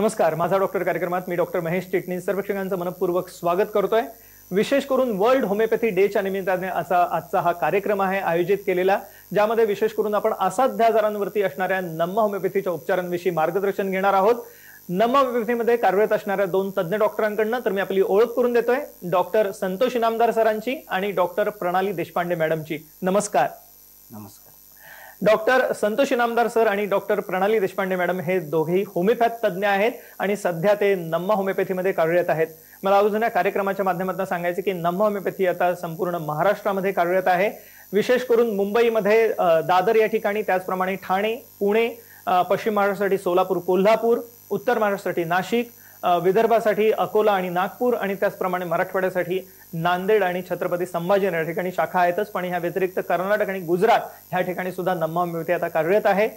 नमस्कार, माझा डॉक्टर कार्यक्रमात मी डॉक्टर महेश चिटणीस सर्व प्रेक्षकांचं मनपूर्वक स्वागत करतोय। विशेष करून वर्ल्ड होमिओपॅथी डेच्या निमित्ताने आजचा हा कार्यक्रम आहे आयोजित केलेला, ज्यामध्ये विशेष करून आपण असाध्य आजारांवरती असणाऱ्या नम्मा होमिओपॅथीच्या उपचारांविषयी मार्गदर्शन घेणार आहोत। नम्मा होमिओपॅथीमध्ये कार्यरत असणाऱ्या दोन तज्ञ डॉक्टरांकडून तर मी आपली ओळख करून देतोय, डॉक्टर संतोष इनामदार सरांची आणि डॉक्टर प्रणाली देशपांडे मॅडमची। नमस्कार। नमस्कार। डॉक्टर संतोष इनामदार सर आणि डॉक्टर प्रणाली देशपांडे मॅडम हे दोघेही होमिओपॅथ तज्ञ आहेत आणि सध्या ते नम्मा होमिओपॅथीमध्ये कार्यरत आहेत। मला अजून या कार्यक्रमाच्या माध्यमातून सांगायचे की नम्मा होमिओपॅथी आता संपूर्ण महाराष्ट्रामध्ये कार्यरत आहे। विशेष करून मुंबईमध्ये दादर या ठिकाणी, त्याचप्रमाणे ठाणे, पुणे, पश्चिम महाराष्ट्रासाठी सोलापूर, कोल्हापूर, उत्तर महाराष्ट्रासाठी नाशिक, विदर्भासाठी अकोला आणि नागपूर आणि त्याचप्रमाणे मराठवाड्यासाठी नांदेड आणि छत्रपती संभाजीनगर या ठिकाणी शाखा आहेतच, पण ह्या व्यतिरिक्त कर्नाटक आणि गुजरात ह्या ठिकाणी सुद्धा नम्मा होमिओपॅथी आता कार्यरत आहे।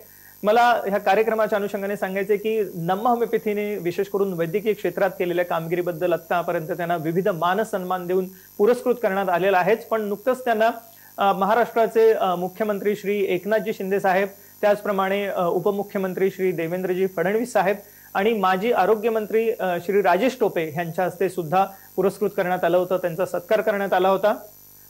मला ह्या कार्यक्रमाच्या अनुषंगाने सांगायचे की नम्मा होमिओपॅथीने विशेष करून वैद्यकीय क्षेत्रात केलेल्या कामगिरीबद्दल आतापर्यंत त्यांना विविध मान सन्मान देऊन पुरस्कृत करण्यात आलेला आहे। पण नुकतंच त्यांना महाराष्ट्राचे मुख्यमंत्री श्री एकनाथजी शिंदे साहेब, त्याचप्रमाणे उपमुख्यमंत्री श्री देवेंद्रजी फडणवीस साहेब आणि माजी आरोग्य मंत्री श्री राजेश टोपे यांच्या हस्ते सुद्धा पुरस्कृत करण्यात आलं होतं, त्यांचा सत्कार करण्यात आला होता।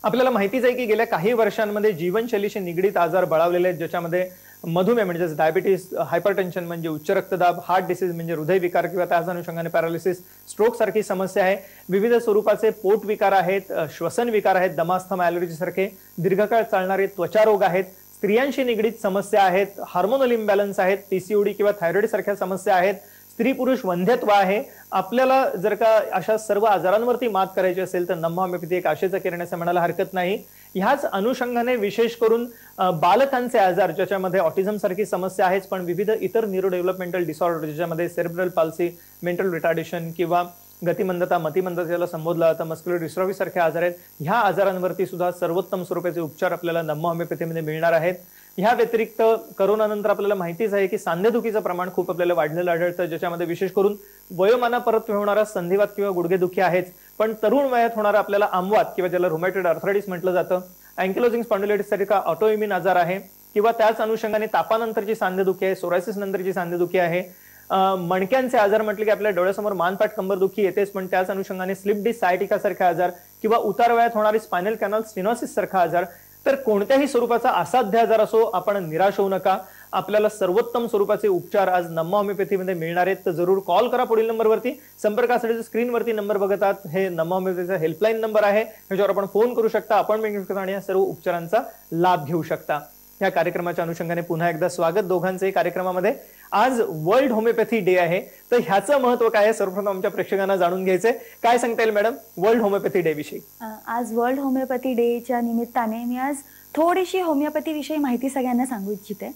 आपल्याला माहितीच आहे की गेल्या काही वर्षांमध्ये जीवनशैलीशी निगडीत आजार बळावलेले आहेत, ज्याच्यामध्ये मधुमेह म्हणजे डायबिटीज, हायपरटेन्शन म्हणजे उच्च रक्तदाब, हार्ट डिसीज म्हणजे हृदयविकार किंवा त्याच अनुषंगाने पॅरालिसिस, स्ट्रोक सारखी समस्या आहे, विविध स्वरूपाचे पोट विकार आहेत, श्वसन विकार आहेत, दमा, अस्थमा, ॲलर्जी सारखे दीर्घकाळ चालणारे त्वचारोग आहेत, स्त्रियांशी निगडीत समस्या आहेत, हार्मोनल इम्बॅलन्स आहेत, पीसीओडी किंवा थायरॉइड सारख्या समस्या आहेत, स्त्री पुरुष वंध्यत्व आहे। आपल्याला जर का अशा सर्व आजारांवरती मात करायची असेल तर नम्मा होमिओपॅथी एक आशेचा किरण असं म्हणायला हरकत नाही। ह्याच अनुषंगाने विशेष करून बालकांचे आजार, ज्याच्यामध्ये ऑटिझम सारखी समस्या आहेच, पण विविध इतर न्यूरो डेव्हलपमेंटल डिसऑर्डर, ज्याच्यामध्ये सेरेब्रल पाल्सी, मेंटल रिटार्डेशन किंवा गतिमंदता, मतिमंदता ज्याला संबोधलं जातं, मस्क्युलर डिस्ट्रॉफी सारखे आजार आहेत, ह्या आजारांवरती सुद्धा सर्वोत्तम स्वरूपाचे उपचार आपल्याला नम्मा होमिओपॅथीमध्ये मिळणार आहेत। ह्या व्यतिरिक्त करोना नंतर आपल्याला माहितीच आहे की सांधेदुखीचं प्रमाण खूप आपल्याला वाढलेलं आढळतं, ज्याच्यामध्ये विशेष करून वयोमानापरत्वे होणारा संधिवात किंवा गुडघेदुखी आहेच, पण तरुण वयात होणारा आपल्याला आमवात किंवा ज्याला रुमॅटॉइड आर्थरायटिस म्हटलं जातं, अँकिलोजिंग स्पॉन्डिलायटिस सारखा ऑटोइम्युन आजार आहे किंवा त्याच अनुषंगाने तापानंतरची सांधेदुखी आहे, सोरायसिस नंतरची सांधेदुखी आहे, मणक्यांचे आजार म्हटले की आपल्या डोळ्यासमोर मानपाठ कंबरदुखी येतेच, पण त्याच अनुषंगाने स्लिप डिस्क सायटिका सारखे आजार किंवा उतार वयात होणारी स्पायनल कॅनल स्टेनोसिस सारखा आजार, तर कोणत्याही स्वरूपाचा असाध्य आजार असो आपण निराश होऊ नका। आपल्याला सर्वोत्तम स्वरूपाचे उपचार आज नम्मा होमिओपॅथीमध्ये मिळणार आहेत, तर जरूर कॉल करा पुढील नंबरवरती। संपर्कासाठी स्क्रीनवरती नंबर बघत आहात, हे नम्मा होमिओपॅथीचा हेल्पलाईन नंबर आहे, ह्याच्यावर आपण फोन करू शकता, अपॉइंटमेंट घेऊ शकता आणि या सर्व उपचारांचा लाभ घेऊ शकता। या कार्यक्रमाच्या अनुषंगाने पुन्हा एकदा स्वागत दोघांचे कार्यक्रमामध्ये। आज वर्ल्ड होमिओपॅथी डे आहे, तर ह्याचं महत्व काय आहे सर्वप्रथम आमच्या प्रेक्षकांना जाणून घ्यायचंय। काय सांगता येईल मॅडम वर्ल्ड होमिओपॅथी डे विषयी? आज वर्ल्ड होमिओपॅथी डेच्या निमित्ताने मी आज थोडीशी होमिओपॅथी विषयी माहिती सगळ्यांना सांगू इच्छिते।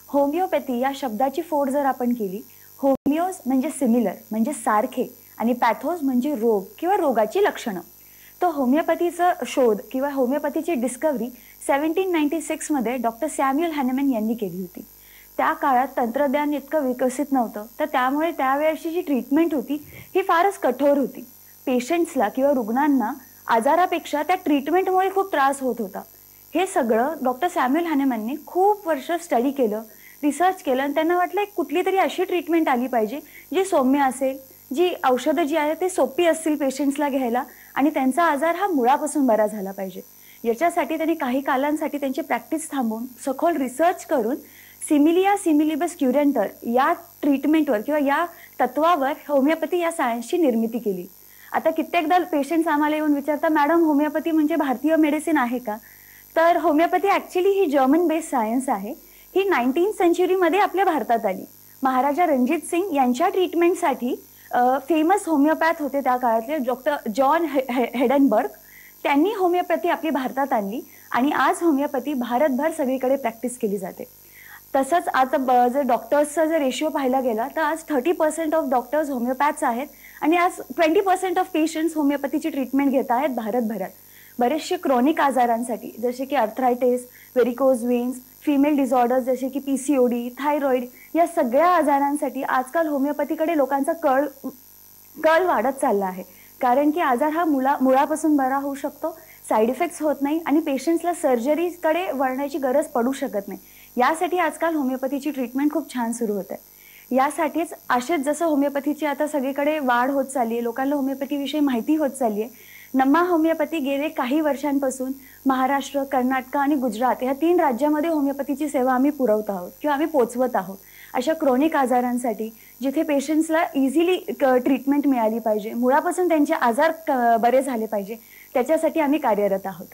होमिओपॅथी या शब्दाची फोड जर आपण केली, होमिओज म्हणजे सिमिलर म्हणजे सारखे आणि पॅथोज म्हणजे रोग किंवा रोगाची लक्षणं, तर होमिओपॅथीचा शोध किंवा होमिओपॅथीची डिस्कव्हरी 1796 मध्ये डॉक्टर सॅम्युअल हॅनेमॅन यांनी केली होती। त्या काळात तंत्रज्ञान इतकं विकसित नव्हतं, तर त्यामुळे त्यावेळेची जी ट्रीटमेंट होती ही फारच कठोर होती। पेशंट्सला किंवा रुग्णांना आजारापेक्षा त्या ट्रीटमेंटमुळे खूप त्रास होत होता। हे सगळं डॉक्टर सॅम्युअल हॅनेमॅनने खूप वर्ष स्टडी केलं, रिसर्च केलं आणि त्यांना वाटलं एक कुठली तरी अशी ट्रीटमेंट आली पाहिजे जी सौम्य असेल, जी औषधं जी आहेत ते सोपी असतील पेशंट्सला घ्यायला आणि त्यांचा आजार हा मुळापासून बरा झाला पाहिजे। याच्यासाठी त्यांनी काही कालांसाठी त्यांची प्रॅक्टिस थांबवून सखोल रिसर्च करून सिमिलिया सिमिलिबस क्युरेंटर या ट्रीटमेंटवर किंवा या तत्वावर होमिओपॅथी या सायन्सची निर्मिती केली। आता कित्येकदा पेशंट्स आम्हाला येऊन विचारतात, मॅडम होमिओपॅथी म्हणजे भारतीय मेडिसिन आहे का? तर होमिओपॅथी ॲक्च्युली ही जर्मन बेस्ड सायन्स आहे। ही 19th सेंचुरीमध्ये आपल्या भारतात आली। महाराजा रणजित सिंग यांच्या ट्रीटमेंटसाठी फेमस होमिओपॅथ होते त्या काळातले डॉक्टर जॉन हेडनबर्ग, त्यांनी होमिओपॅथी आपली भारतात आणली आणि आज होमिओपॅथी भारतभर सगळीकडे प्रॅक्टिस केली जाते। तसंच आता जर डॉक्टर्सचा जर रेशिओ पाहायला गेला तर आज 30% ऑफ डॉक्टर्स होमिओपॅथ्स आहेत आणि आज 20% ऑफ पेशंट्स होमिओपॅथीची ट्रीटमेंट घेत आहेत भारतभरात। बरेचसे क्रॉनिक आजारांसाठी जसे की arthritis, varicose veins, female disorders जसे की पीसीओडी, थायरॉइड, या सगळ्या आजारांसाठी आजकाल होमिओपॅथीकडे लोकांचा कल वाढत चालला आहे, कारण की आजार हा मुळापासून बरा होऊ शकतो, साईड इफेक्ट्स होत नाही आणि पेशंट्सला सर्जरीकडे वळण्याची गरज पडू शकत नाही। यासाठी आजकाल होमिओपॅथीची ट्रीटमेंट खूप छान सुरू होत आहे। यासाठीच असेच जसं होमिओपॅथीची आता सगळीकडे वाढ होत चालली आहे, लोकांना होमिओपॅथीविषयी माहिती होत चालली आहे. नम्मा होमिओपॅथी गेले काही वर्षांपासून महाराष्ट्र, कर्नाटक आणि गुजरात या 3 राज्यामध्ये होमिओपॅथीची सेवा आम्ही पुरवत आहोत किंवा आम्ही पोचवत आहोत. अशा क्रोनिक आजारांसाठी जिथे पेशंट्सला इझिली ट्रीटमेंट मिळाली पाहिजे, मुळापासून त्यांचे आजार बरे झाले पाहिजे, त्याच्यासाठी आम्ही कार्यरत आहोत.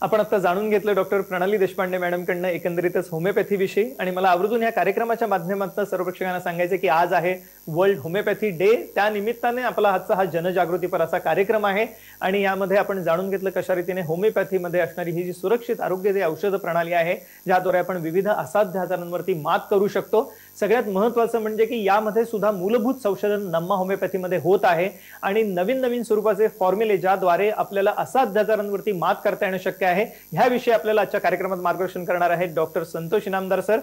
आपण आता जाणून घेतलं डॉक्टर प्रणाली देशपांडे मॅडमकडनं एकंदरीतच होमिओपॅथी विषयी. आणि मला आवर्जून या कार्यक्रमाच्या माध्यमातून सर्व प्रेक्षकांना सांगायचं की आज आहे वर्ल्ड होमिओपॅथी डे. त्या निमित्ताने आपला आजचा हा जनजागृतीपर असा कार्यक्रम आहे आणि यामध्ये आपण जाणून घेतलं कशा रीतीने होमिओपॅथीमध्ये असणारी ही जी सुरक्षित आरोग्य औषध प्रणाली आहे, ज्याद्वारे आपण विविध असाध्य आजारांवरती मात करू शकतो. सगळ्यात महत्त्वाचं म्हणजे की यामध्ये सुद्धा मूलभूत संशोधन नम्मा होमिओपॅथीमध्ये होत आहे आणि नवीन नवीन स्वरूपाचे फॉर्म्युले ज्याद्वारे आपल्याला असाध्य आजारांवरती मात करता येणं शक्य आहे, ह्याविषयी आपल्याला आजच्या कार्यक्रमात मार्गदर्शन करणार आहेत doctor Santosh Inamdar sir.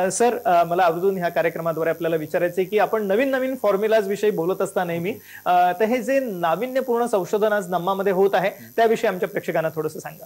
Sir, मला अजून ह्या कार्यक्रमाद्वारे आपल्याला विचारायचे की आपण नवीन नवीन फॉर्म्युलाज विषयी बोलत असता नेहमी, तर हे जे नाविन्यपूर्ण संशोधन आज नम्मामध्ये होत आहे त्याविषयी आमच्या प्रेक्षकांना थोडंसं सांगा.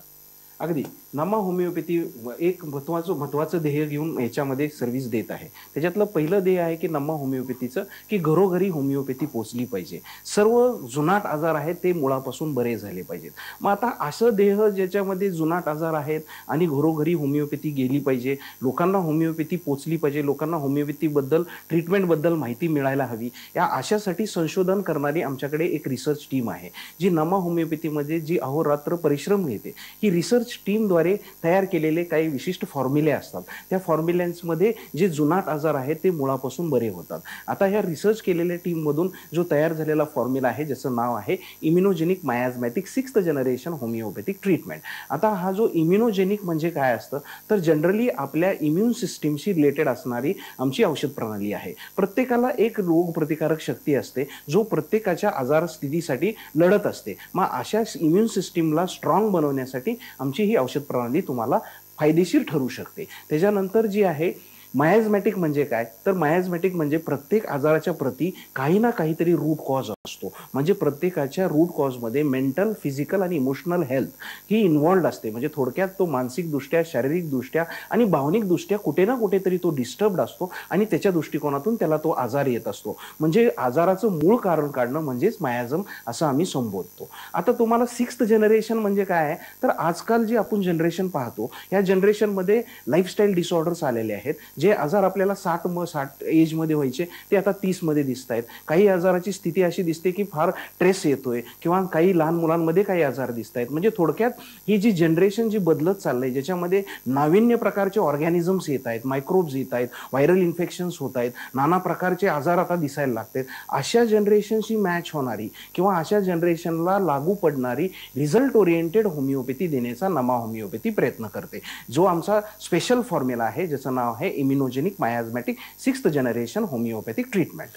अगदी नम्मा होमिओपॅथी एक महत्वाचं ध्येय घेऊन याच्यामध्ये सर्व्हिस देत आहे. त्याच्यातलं पहिलं ध्येय आहे की नम्मा होमिओपॅथीचं की घरोघरी होमिओपॅथी पोचली पाहिजे, सर्व जुनाट आजार आहेत ते मुळापासून बरे झाले पाहिजेत. मग आता असं ध्येय ज्याच्यामध्ये जुनाट आजार आहेत आणि घरोघरी होमिओपॅथी गेली पाहिजे, लोकांना होमिओपॅथी पोचली पाहिजे, लोकांना होमिओपॅथीबद्दल ट्रीटमेंटबद्दल माहिती मिळायला हवी, या आशासाठी संशोधन करणारी आमच्याकडे एक रिसर्च टीम आहे जी नम्मा होमिओपॅथीमध्ये जी अहोरात्र परिश्रम घेते. ही रिसर्च टीमद्वारे तयार केलेले काही विशिष्ट फॉर्म्युले असतात. त्या फॉर्म्युल्यांमध्ये जे जुनाट आजार आहेत ते मुळापासून बरे होतात. आता ह्या रिसर्च केलेल्या टीममधून जो तयार झालेला फॉर्म्युला आहे ज्याचं नाव आहे immunogenic miasmatic 6th generation homeopathic treatment. आता हा जो इम्युनोजेनिक म्हणजे काय असतं तर जनरली आपल्या इम्युन सिस्टीमशी रिलेटेड असणारी आमची औषध प्रणाली आहे. प्रत्येकाला एक रोग प्रतिकारक शक्ती असते जो प्रत्येकाच्या आजार स्थितीसाठी लढत असते. मग अशा इम्युन सिस्टीमला स्ट्रॉंग बनवण्यासाठी आमची ही औषध प्रणाली तुम्हाला फायदेशीर ठरू शकते. त्याच्यानंतर जी आहे मायाझमॅटिक म्हणजे काय तर मायाझमॅटिक म्हणजे प्रत्येक आजाराच्या प्रती काही ना काहीतरी रूट कॉज असतो. म्हणजे प्रत्येकाच्या रूट कॉजमध्ये मेंटल, फिजिकल आणि इमोशनल हेल्थ ही इन्व्हॉल्ड असते. म्हणजे थोडक्यात तो मानसिकदृष्ट्या, शारीरिकदृष्ट्या आणि भावनिकदृष्ट्या कुठे ना कुठेतरी तो डिस्टर्ब्ड असतो आणि त्याच्या दृष्टिकोनातून त्याला तो आजार येत असतो. म्हणजे आजाराचं मूळ कारण काढणं म्हणजेच मायाझम असं आम्ही संबोधतो. आता तुम्हाला 6th जनरेशन म्हणजे काय आहे तर आजकाल जे आपण जनरेशन पाहतो या जनरेशनमध्ये लाईफस्टाईल डिसऑर्डर्स आलेले आहेत. जे आजार आपल्याला 60 एजमध्ये व्हायचे ते आता 30 मध्ये दिसत आहेत. काही आजाराची स्थिती अशी दिसते की फार ट्रेस येतोय किंवा काही लहान मुलांमध्ये काही आजार दिसत आहेत. म्हणजे थोडक्यात ही जी जनरेशन जी बदलत चाललंय ज्याच्यामध्ये नाविन्य प्रकारचे ऑर्गॅनिझम्स येत आहेत, मायक्रोब्स येत आहेत, व्हायरल इन्फेक्शन्स होत आहेत, नाना प्रकारचे आजार आता दिसायला लागतात. अशा जनरेशनशी मॅच होणारी किंवा अशा जनरेशनला लागू पडणारी रिझल्ट ओरिएंटेड होमिओपॅथी देण्याचा नम्मा होमिओपॅथी प्रयत्न करते. जो आमचा स्पेशल फॉर्म्युला आहे ज्याचं नाव आहे immunogenic miasmatic 6th generation homeopathic treatment.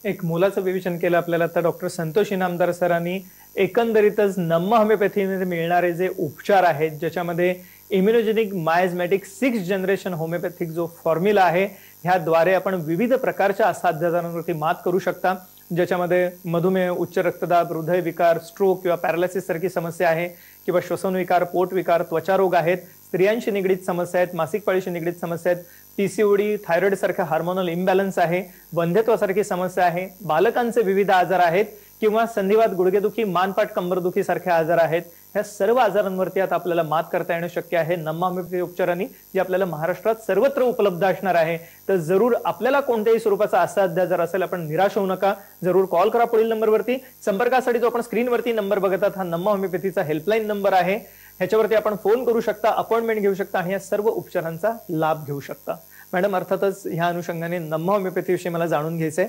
एक मोलाचं विवेचन केलं आपल्याला आता डॉक्टर संतोष इनामदार सरांनी. एकंदरीतच नम्मा होमिओपॅथीमध्ये मिळणारे जे उपचार आहेत ज्याच्यामध्ये immunogenic miasmatic 6th generation homeopathic जो फॉर्म्युला आहे ह्याद्वारे आपण विविध प्रकारच्या असाध्य आजारांवरती मात करू शकता, ज्याच्यामध्ये मधुमेह, उच्च रक्तदाब, हृदयविकार, स्ट्रोक किंवा पॅरालिसिस सारखी समस्या आहे किंवा श्वसनविकार, पोटविकार, त्वचारोग आहेत, स्त्रियांशी निगडीत समस्या आहेत, मासिक पाळीशी निगडीत समस्या आहेत, पीसीओडी, थायरॉइड सारखा हार्मोनल इम्बॅलन्स आहे, वंध्यत्वासारखी समस्या आहे, बालकांचे विविध आजार आहेत किंवा संधिवात, गुडघेदुखी, मानपाट, कंबरदुखी सारखे आजार आहेत. ह्या सर्व आजारांवरती आता आपल्याला मात करता येणं शक्य आहे नम्मा होमिओपॅथी उपचारांनी, जे आपल्याला महाराष्ट्रात सर्वत्र उपलब्ध असणार आहे. तर जरूर आपल्याला कोणत्याही स्वरूपाचा असाध्य आजार असेल आपण निराश होऊ नका, जरूर कॉल करा पुढील नंबरवरती. संपर्कासाठी जो आपण स्क्रीनवरती नंबर बघतात हा नम्मा होमिओपॅथीचा हेल्पलाईन नंबर आहे. ह्याच्यावरती आपण फोन करू शकता, अपॉइंटमेंट घेऊ शकता आणि या सर्व उपचारांचा लाभ घेऊ शकता. मॅडम, अर्थातच ह्या अनुषंगाने नम्मा होमिओपॅथीविषयी मला जाणून घ्यायचंय.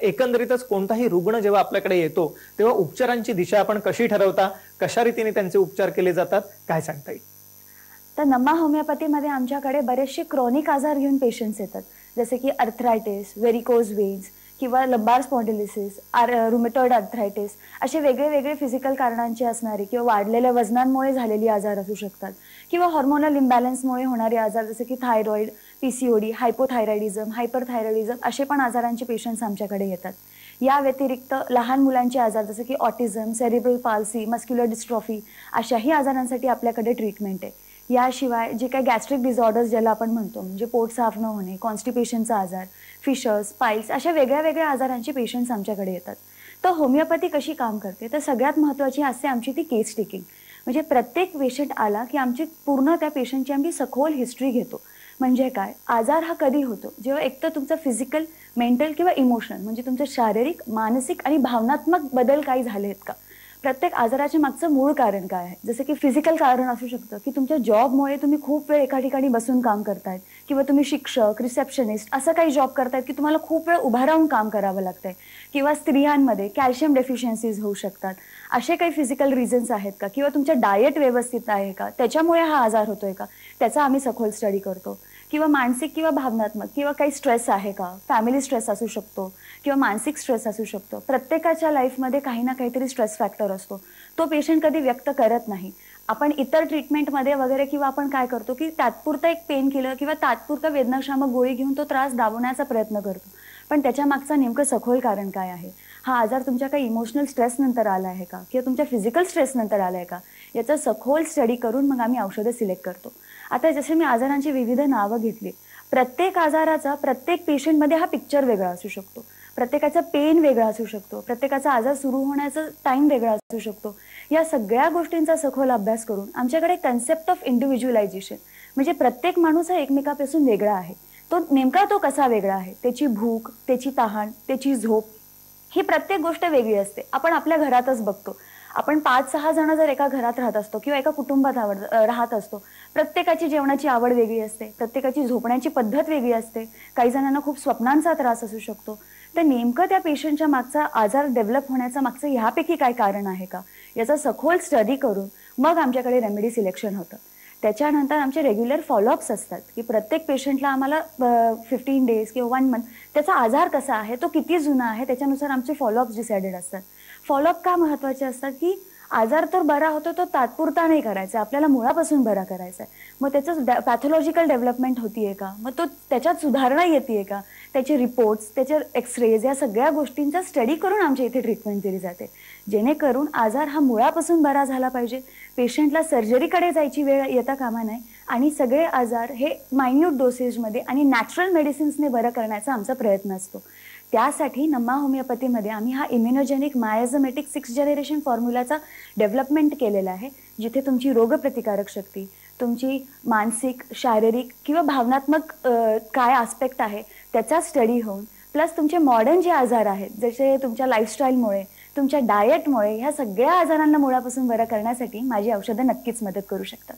एकंदरीतच कोणताही रुग्ण जेव्हा आपल्याकडे येतो तेव्हा उपचारांची दिशा आपण कशी ठरवता, कशा रीतीने त्यांचे उपचार केले जातात, काय सांगता येईल? तर नम्मा होमिओपॅथीमध्ये आमच्याकडे बरेचसे क्रोनिक आजार घेऊन पेशंट्स येतात, जसे की अर्थरायटिस, व्हेरिकोज वेन्स किंवा लंबार स्पॉन्डिलिसिस, रुमेटॉइड अर्थरायटिस, असे वेगळे वेगळे फिजिकल कारणांचे असणारे किंवा वाढलेल्या वजनांमुळे झालेली आजार असू शकतात किंवा हॉर्मोनल इम्बॅलन्समुळे होणारे आजार जसे की थायरॉइड, पीसीओडी, हायपोथायरॉइडिझम, हायपरथायरॉइडिझम असे पण आजारांचे पेशंट्स आमच्याकडे येतात. या व्यतिरिक्त लहान मुलांचे आजार जसे की autism, cerebral palsy, muscular dystrophy अशाही आजारांसाठी आपल्याकडे ट्रीटमेंट आहे. याशिवाय जे काही गॅस्ट्रिक डिसऑर्डर्स ज्याला आपण म्हणतो, म्हणजे पोट साफ न होणे, कॉन्स्टिपेशनचा आजार, फिशर्स, पाईल्स, अशा वेगळ्या वेगळ्या आजारांचे पेशंट्स आमच्याकडे येतात. तर होमिओपॅथी कशी काम करते, तर सगळ्यात महत्त्वाची असते आमची ती केस टेकिंग. म्हणजे प्रत्येक पेशंट आला की आमची पूर्ण त्या पेशंटची आम्ही सखोल हिस्ट्री घेतो. म्हणजे काय, आजार हा कधी होतो, जेव्हा एकतर तुमचं फिजिकल, मेंटल किंवा इमोशनल म्हणजे तुमचं शारीरिक, मानसिक आणि भावनात्मक बदल काही झाले आहेत का. प्रत्येक आजाराच्या मागचं मूळ कारण काय आहे. जसं की फिजिकल कारण असू शकतं की तुमच्या जॉबमुळे तुम्ही खूप वेळ एका ठिकाणी बसून काम करतायत, किंवा तुम्ही शिक्षक, रिसेप्शनिस्ट असं काही जॉब करतायत की तुम्हाला खूप वेळ उभा राहून काम करावं लागतंय, किंवा स्त्रियांमध्ये कॅल्शियम डेफिशियन्सीज होऊ शकतात. असे काही फिजिकल रिझन्स आहेत का, किंवा तुमचं डाएट व्यवस्थित आहे का, त्याच्यामुळे हा आजार होतोय का, त्याचा आम्ही सखोल स्टडी करतो. किंवा मानसिक किंवा भावनात्मक किंवा काही स्ट्रेस आहे का, फॅमिली स्ट्रेस असू शकतो किंवा मानसिक स्ट्रेस असू शकतो. प्रत्येकाच्या लाईफमध्ये काही ना काहीतरी स्ट्रेस फॅक्टर असतो, तो पेशंट कधी व्यक्त करत नाही. आपण इतर ट्रीटमेंटमध्ये वगैरे किंवा आपण काय करतो की तात्पुरता एक पेन किलर किंवा तात्पुरता वेदनाशामक गोळी घेऊन तो त्रास दाबवण्याचा प्रयत्न करतो, पण त्याच्या मागचं नेमकं सखोल कारण काय आहे, हा आजार तुमच्या काही इमोशनल स्ट्रेस नंतर आला आहे का, किंवा तुमच्या फिजिकल स्ट्रेस नंतर आला आहे का, याचा सखोल स्टडी करून मग आम्ही औषधं सिलेक्ट करतो. आता जसे मी आजारांची विविध नावं घेतली, प्रत्येक आजाराचा प्रत्येक पेशंटमध्ये हा पिक्चर वेगळा असू शकतो, प्रत्येकाचा पेन वेगळा असू शकतो, प्रत्येकाचा आजार सुरू होण्याचा टाइम वेगळा असू शकतो. या सगळ्या गोष्टींचा सखोल अभ्यास करून आमच्याकडे कन्सेप्ट ऑफ इंडिव्हिज्युअलायझेशन, म्हणजे प्रत्येक माणूस हा एकमेकापासून वेगळा आहे, तो कसा वेगळा आहे, त्याची भूक, त्याची तहान, त्याची झोप, ही प्रत्येक गोष्ट वेगळी असते. आपण आपल्या घरातच बघतो, आपण 5-6 जण जर एका घरात राहत असतो किंवा एका कुटुंबात राहत असतो, प्रत्येकाची जेवणाची आवड वेगळी असते, प्रत्येकाची झोपण्याची पद्धत वेगळी असते, काही जणांना खूप स्वप्नांचा त्रास असू शकतो. तर नेमकं त्या पेशंटच्या मागचा आजार डेव्हलप होण्याचं मागचं ह्यापैकी काय कारण आहे का, याचा सखोल स्टडी करून मग आमच्याकडे रेमेडी सिलेक्शन होतं. त्याच्यानंतर आमचे रेग्युलर फॉलोअप्स असतात की प्रत्येक पेशंटला आम्हाला 15 डेज किंवा 1 मंथ त्याचा आजार कसा आहे, तो किती जुना आहे, त्याच्यानुसार आमचे फॉलोअप्स डिसाइडेड असतात. फॉलोअप का महत्त्वाचे असतात की आजार तर बरा होतो, तो तात्पुरता नाही करायचा, आपल्याला मुळापासून बरा करायचा आहे. मग त्याचं पॅथॉलॉजिकल डेव्हलपमेंट होतीये का, मग तो त्याच्यात सुधारणा येते का, त्याचे रिपोर्ट्स, त्याचे एक्सरेज, या सगळ्या गोष्टींचा स्टडी करून आमच्या इथे ट्रीटमेंट दिली जाते, जेणेकरून आजार हा मुळापासून बरा झाला पाहिजे, पेशंटला सर्जरीकडे जायची वेळ येता कामा नये, आणि सगळे आजार हे मायन्यूट डोसेजमध्ये आणि नॅचरल मेडिसिन्सने बरं करण्याचा आमचा प्रयत्न असतो. त्यासाठी नम्मा होमिओपॅथीमध्ये आम्ही हा इम्युनोजेनिक मायझोमेटिक 6th जनरेशन फॉर्म्युलाचा डेव्हलपमेंट केलेला आहे, जिथे तुमची रोगप्रतिकारक शक्ती, तुमची मानसिक, शारीरिक किंवा भावनात्मक काय आस्पेक्ट आहे त्याचा स्टडी होऊन, प्लस तुमचे मॉडर्न जे आजार आहेत, जसे तुमच्या लाईफस्टाईलमुळे, तुमच्या डाएटमुळे, ह्या सगळ्या आजारांना मुळापासून बरं करण्यासाठी माझी औषधं नक्कीच मदत करू शकतात.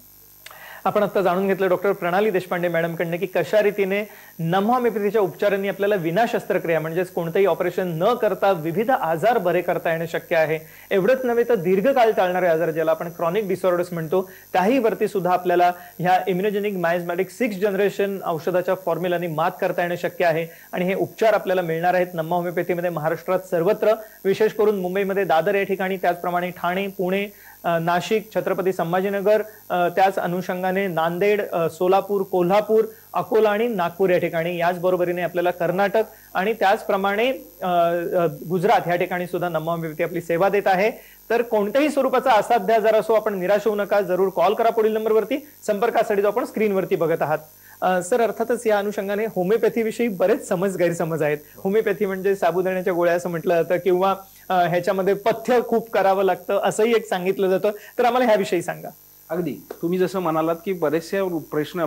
आपण आता जाणून घेतलं डॉक्टर प्रणाली देशपांडे मॅडमकडनं की कशा रीतीने नम्मा होमिओपॅथीच्या उपचारांनी आपल्याला विना शस्त्रक्रिया म्हणजेच कोणतेही ऑपरेशन न करता विविध आजार बरे करता येणे शक्य आहे. एवढंच नव्हे तर दीर्घकाळ चालणारे आजार ज्याला आपण क्रॉनिक डिसऑर्डर्स म्हणतो, त्याही वरती सुद्धा आपल्याला ह्या इम्युनोजेनिक मायझोमेटिक 6th जनरेशन औषधाच्या फॉर्म्युलाने मात करता येणे शक्य आहे. आणि हे उपचार आपल्याला मिळणार आहेत नम्मा होमिओपॅथीमध्ये महाराष्ट्रात सर्वत्र, विशेष करून मुंबईमध्ये दादर या ठिकाणी, त्याचप्रमाणे ठाणे, पुणे, नाशिक, छत्रपती संभाजीनगर, त्याच अनुषंगाने नांदेड, सोलापूर, कोल्हापूर, अकोला आणि नागपूर या ठिकाणी, याच बरोबरीने आपल्याला कर्नाटक आणि त्याचप्रमाणे गुजरात या ठिकाणी सुद्धा नम्मा होमिओपॅथी आपली सेवा देत आहे. तर कोणत्याही स्वरूपाचा असाध्य आजार असो, आपण निराश होऊ नका, जरूर कॉल करा पुढील नंबरवरती. संपर्कासाठी जो आपण स्क्रीनवरती बघत आहात. सर, अर्थातच या अनुषंगाने होमिओपॅथी विषयी बरेच गैरसमज आहेत. होमिओपॅथी म्हणजे साबुदाण्याच्या गोळ्या असं म्हटलं जातं, किंवा ह्याच्यामध्ये पथ्य खूप करावं लागतं असंही एक सांगितलं जातं. तर आम्हाला ह्याविषयी सांगा. अगदी तुम्ही जसं म्हणालात की बरेचशा प्रश्न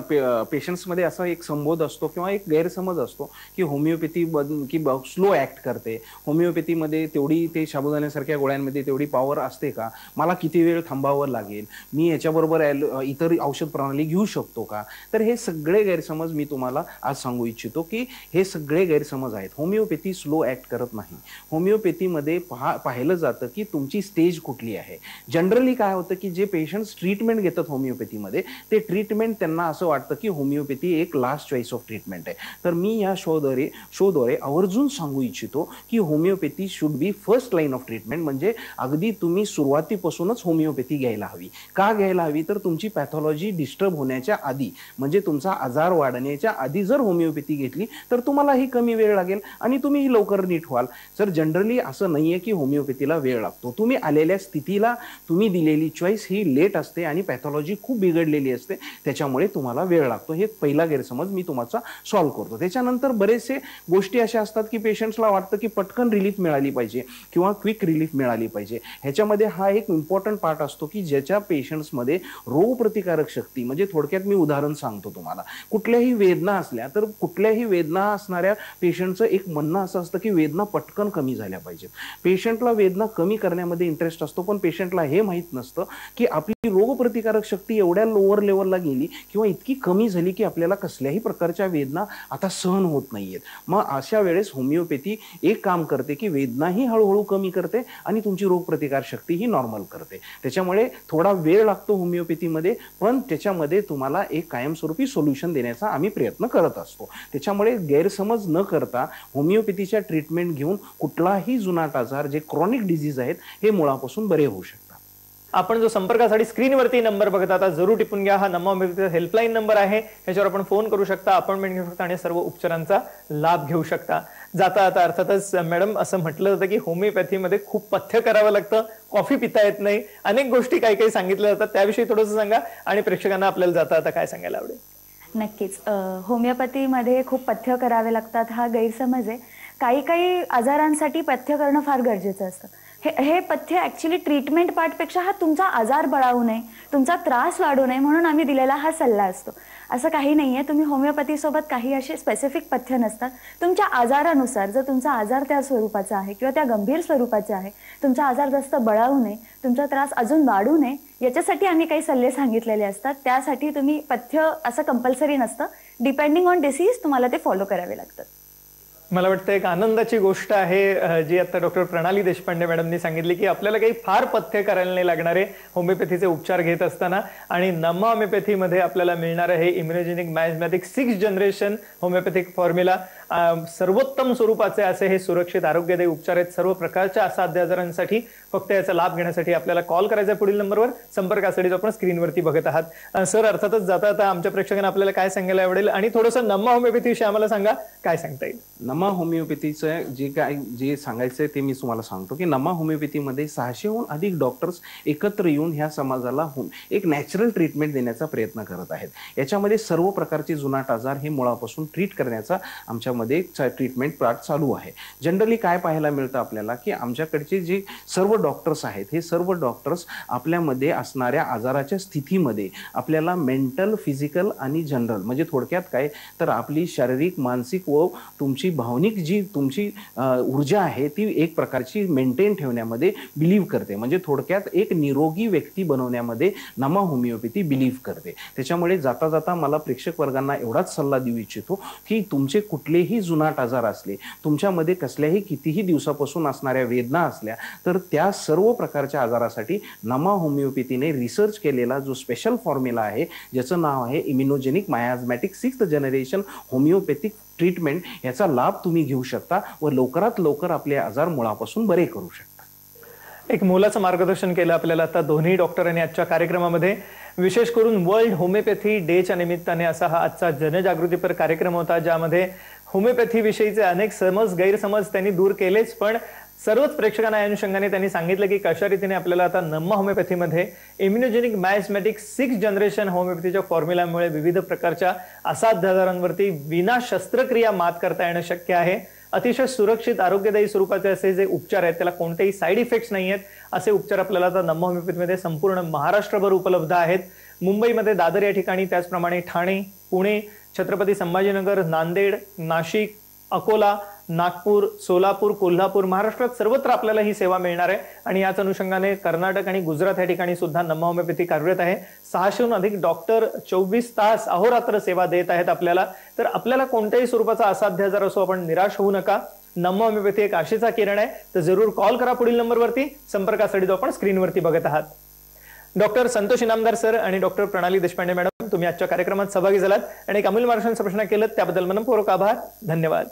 पेशंट्समध्ये असा एक संबोध असतो किंवा एक गैरसमज असतो की होमिओपॅथी की स्लो ॲक्ट करते, होमिओपॅथीमध्ये तेवढी ते साबुदाण्यासारख्या गोळ्यांमध्ये तेवढी पॉवर असते का, मला किती वेळ थांबावं लागेल, मी याच्याबरोबर इतर औषध प्रणाली घेऊ शकतो का. तर हे सगळे गैरसमज मी तुम्हाला आज सांगू इच्छितो की हे सगळे गैरसमज आहेत. होमिओपॅथी स्लो ॲक्ट करत नाही. होमिओपॅथीमध्ये पाहिलं जातं की तुमची स्टेज कुठली आहे. जनरली काय होतं की जे पेशंट्स ट्रीटमेंट घेतात होमिओपॅथीमध्ये, ते ट्रीटमेंट त्यांना असं वाटतं की होमिओपॅथी एक लास्ट चॉईस ऑफ ट्रीटमेंट आहे. तर मी या शोद्वारे आवर्जून सांगू इच्छितो की homeopathy should be first line of treatment. म्हणजे अगदी तुम्ही सुरुवातीपासूनच होमिओपॅथी घ्यायला हवी. का घ्यायला हवी, तर तुमची पॅथॉलॉजी डिस्टर्ब होण्याच्या आधी, म्हणजे तुमचा आजार वाढण्याच्या आधी जर होमिओपॅथी घेतली तर तुम्हालाही कमी वेळ लागेल आणि तुम्ही लवकर नीट व्हाल. सर, जनरली असं नाहीये की होमिओपॅथीला वेळ लागतो. तुम्ही आलेल्या स्थितीला तुम्ही दिलेली चॉईस ही लेट असते आणि पॅथॉलॉजी खूप बिघडलेली असते, त्याच्यामुळे तुम्हाला वेळ लागतो. हे पहिला गैरसमज मी तुमचा सॉल्व्ह करतो. त्याच्यानंतर बरेचसे गोष्टी अशा असतात की पेशंट्सला वाटतं की पटकन रिलीफ मिळाली पाहिजे किंवा क्विक रिलीफ मिळाली पाहिजे. ह्याच्यामध्ये हा एक इम्पॉर्टंट पार्ट असतो की ज्याच्या पेशंट्समध्ये रोगप्रतिकारक शक्ती, म्हणजे थोडक्यात मी उदाहरण सांगतो तुम्हाला, कुठल्याही वेदना असल्या तर कुठल्याही वेदना असणाऱ्या पेशंटचं एक म्हणणं असं असतं की वेदना पटकन कमी झाल्या पाहिजेत. पेशंटला वेदना कमी करण्यामध्ये इंटरेस्ट असतो, पण पेशंटला हे माहीत नसतं की आपली रोगप्रतिकारक शक्ती एवढ्या लोअर लेवलला गेली किंवा इतकी कमी झाली की आपल्याला कसल्याही प्रकारच्या वेदना आता सहन होत नाहीयेत. मग अशा वेळेस होमिओपॅथी एक काम करते की वेदनाही हळूहळू कमी करते आणि तुमची रोगप्रतिकार शक्ती ही नॉर्मल करते. त्याच्यामुळे थोडा वेळ लागतो होमिओपॅथीमध्ये, पण त्याच्यामध्ये तुम्हाला एक कायमस्वरूपी सोल्युशन देण्याचा आम्ही प्रयत्न करत असतो. त्याच्यामुळे गैरसमज न करता होमिओपॅथीच्या ट्रीटमेंट घेऊन कुठलाही जुनाट आजार, जे क्रॉनिक डिझीज आहेत, हे मुळापासून बरे होऊ शकतात. आपण जो संपर्कासाठी स्क्रीनवरती नंबर बघत आता जरूर टिपून घ्या. हा नम्मा होमिओपॅथीचा हेल्पलाईन नंबर आहे, ह्याच्यावर आपण फोन करू शकता, अपॉइंटमेंट घेऊ शकता आणि सर्व उपचारांचा लाभ घेऊ शकता. जाता आता अर्थातच मॅडम असं म्हटलं जातं की होमिओपॅथीमध्ये खूप पथ्य करावं लागतं, कॉफी पिता येत नाही, अनेक गोष्टी काही काही सांगितल्या जातात. त्याविषयी थोडंसं सांगा आणि प्रेक्षकांना आपल्याला जाता आता काय सांगायला आवडेल? नक्कीच. होमिओपॅथीमध्ये खूप पथ्य करावे लागतात हा गैरसमज आहे. काही काही आजारांसाठी पथ्य करणं फार गरजेचं असतं. हे पथ्य ॲक्च्युली ट्रीटमेंट पार्टपेक्षा हा तुमचा आजार बळावू नये, तुमचा त्रास वाढू नये म्हणून आम्ही दिलेला हा सल्ला असतो. असं काही नाही आहे. तुम्ही होमिओपॅथीसोबत काही असे स्पेसिफिक पथ्य नसतात. तुमच्या आजारानुसार, जर तुमचा आजार त्या स्वरूपाचा आहे किंवा त्या गंभीर स्वरूपाचा आहे, तुमचा आजार जास्त बळावू नये, तुमचा त्रास अजून वाढू नये, याच्यासाठी आम्ही काही सल्ले सांगितलेले असतात. त्यासाठी तुम्ही पथ्य असं कंपल्सरी नसतं, डिपेंडिंग ऑन डिसीज तुम्हाला ते फॉलो करावे लागतात. मला वाटतं एक आनंदाची गोष्ट आहे जी आता डॉक्टर प्रणाली देशपांडे मॅडमनी सांगितली की आपल्याला काही फार पथ्य करायला नाही लागणारे होमिओपॅथीचे उपचार घेत असताना. आणि नम्मा होमिओपॅथीमध्ये आपल्याला मिळणार आहे immunogenic मायझमॅटिक 6th generation homeopathic formula. सर्वोत्तम स्वरूपाचे असे हे सुरक्षित आरोग्यदायी उपचार आहेत सर्व प्रकारच्या असाध्य आजारांसाठी. फक्त याचा लाभ घेण्यासाठी आपल्याला कॉल करायचा पुढील नंबरवर, संपर्कासाठी जो आपण स्क्रीनवरती बघत आहात. सर, अर्थातच जाता आता आमच्या प्रेक्षकांना आपल्याला काय सांगायला आवडेल आणि थोडंसं नम्मा होमिओपॅथीविषयी आम्हाला सांगा, काय सांगता येईल? नम्मा होमिओपॅथीचं जे सांगायचं ते मी तुम्हाला सांगतो की नम्मा होमिओपॅथीमध्ये 600हून अधिक डॉक्टर्स एकत्र येऊन ह्या समाजाला एक नॅचरल ट्रीटमेंट देण्याचा प्रयत्न करत आहेत. याच्यामध्ये सर्व प्रकारचे जुनाट आजार हे मुळापासून ट्रीट करण्याचा आमच्यामध्ये ट्रीटमेंट पार्ट चालू आहे. जनरली काय पाहायला मिळतं आपल्याला की आमच्याकडचे जे सर्व डॉक्टर्स आहेत, हे सर्व डॉक्टर्स आपल्यामध्ये असणाऱ्या आजाराच्या स्थितीमध्ये आपल्याला मेंटल, फिजिकल आणि जनरल, म्हणजे थोडक्यात काय तर आपली शारीरिक, मानसिक व तुमची भावनिक जी तुमची ऊर्जा आहे ती एक प्रकारची मेंटेन ठेवण्यामध्ये बिलीव्ह करते. म्हणजे थोडक्यात एक निरोगी व्यक्ती बनवण्यामध्ये नम्मा होमिओपॅथी बिलीव्ह करते. त्याच्यामुळे जाता जाता मला प्रेक्षक वर्गांना एवढाच सल्ला देऊ इच्छितो की तुमचे कुठलेही जुनाट आजार असले, तुमच्यामध्ये कसल्याही कितीही दिवसापासून असणाऱ्या वेदना असल्या, तर त्या सर्व प्रकारच्या आजारासाठी नम्मा होमिओपॅथीने रिसर्च केलेला जो स्पेशल फॉर्म्युला आहे, ज्याचं नाव आहे immunogenic मायझमॅटिक 6th generation homeopathic treatment, याचा लाभ तुम्ही घेऊ शकता व लवकरात लवकर आपले आजार मुळापासून बरे करू शकता. एक मोलाचं मार्गदर्शन केलं आपल्याला आता दोन्ही डॉक्टरांनी आजच्या कार्यक्रमामध्ये. विशेष करून वर्ल्ड होमिओपॅथी डेच्या निमित्ताने असा हा आजचा जनजागृतीपर कार्यक्रम होता, ज्यामध्ये होमिओपॅथी विषयीचे अनेक गैरसमज त्यांनी दूर केलेच, पण सर्वच प्रेक्षकांना या अनुषंगाने त्यांनी सांगितलं की कशा रीतीने आपल्याला आता नम्मा होमिओपॅथीमध्ये इम्युनोजेनिक मायझमॅटिक 6th जनरेशन होमिओपॅथीच्या फॉर्म्युलामुळे विविध प्रकारच्या असाध्य आजारांवरती विना शस्त्रक्रिया मात करता येणं शक्य आहे. अतिशय सुरक्षित आरोग्यदायी स्वरूपाचे असे जे उपचार आहेत, त्याला कोणतेही साईड इफेक्ट्स नाही आहेत, असे उपचार आपल्याला आता नम्मा होमिओपॅथीमध्ये संपूर्ण महाराष्ट्रभर उपलब्ध आहेत. मुंबईमध्ये दादर या ठिकाणी, त्याचप्रमाणे ठाणे, पुणे, छत्रपती संभाजीनगर, नांदेड, नाशिक, अकोला, नागपूर, सोलापूर, कोल्हापूर, महाराष्ट्रात सर्वत्र आपल्याला ही सेवा मिळणार आहे. आणि याच अनुषंगाने कर्नाटक आणि गुजरात या ठिकाणी सुद्धा नम्मा होमिओपॅथी कार्यरत आहे. 600हून अधिक डॉक्टर 24 तास अहोरात्र सेवा देत आहेत आपल्याला. तर आपल्याला कोणत्याही स्वरूपाचा असाध्य आजार असो, आपण निराश होऊ नका. नम्मा होमिओपॅथी एक आशेचा किरण आहे. तर जरूर कॉल करा पुढील नंबरवरती, संपर्कासाठी जो आपण स्क्रीनवरती बघत आहात. डॉक्टर संतोष इनामदार सर आणि डॉक्टर प्रणाली देशपांडे मॅडम, तुम्ही आजच्या कार्यक्रमात सहभागी झालात आणि एक अमूल्य मार्गदर्शनाचा प्रश्न केलं, त्याबद्दल मनपूर्वक आभार. धन्यवाद.